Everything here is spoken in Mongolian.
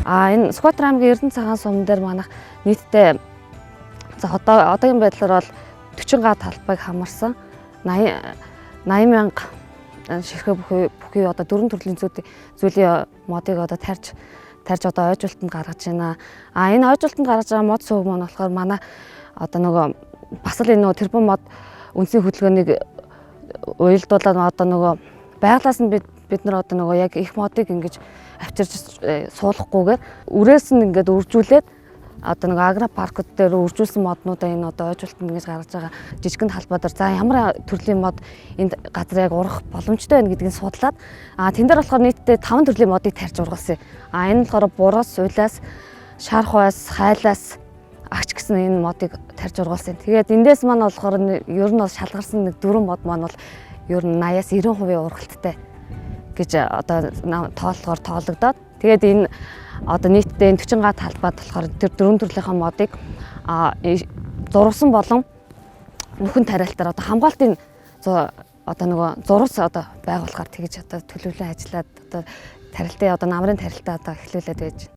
Энэ Сүхбаатар аймгийн Эрдэнэ цагаан сум дээр манайх нийтдээ одоогийн байдлаар бол 40 га талбайг хамарсан 80 мянга ширхэг бүхий одоо 4 төрлийн зүйлийн модыг одоо тарьж одоо ойжуулалтанд гаргаж байна. Энэ ойжуулалтанд гаргаж байгаа мод сувг маань болохоор манай одоо нөгөө бас л энэ нөгөө тэрбум мод үндсийн хөтөлбөрийг уялдуулаад одоо нөгөө байглаас нь бид нар одоо нөгөө яг их модыг ингэж авчирч суулгахгүйгээр үрээс нь ингээд үржүүлээд одоо нэг агро паркууд дээр үржүүлсэн моднуудаа энэ одоо ойжуулалтанд ингэж гаргаж байгаа жижигхэн талбайдар за ямар төрлийн мод энд газар яг урах боломжтой байна гэдгийг судлаад тэн дээр болохоор нийтдээ 5 төрлийн модыг тарьж ургалсан. Энэ болохоор бураас, уйлаас, шархваас, хайлаас агч гэсэн энэ модыг тарьж ургалсан. Тэгээд эндээс маань болохоор ер нь бол шалгарсан нэг 4 мод маань бол ер нь 80-аас 90% ургалттай гэж одоо тооллогоор тоологдоод тэгээд энэ одоо нийтдээ 40 га талбайд болохоор тэр 4 төрлийн модыг зурвсан болон нөхөн тариалтаар одоо хамгаалтын одоо нөгөө зурвас одоо байгуулахаар тэгж одоо төлөвлөн ажиллаад одоо тариалтын одоо намрын тариалтаа одоо эхлүүлээд байж байна.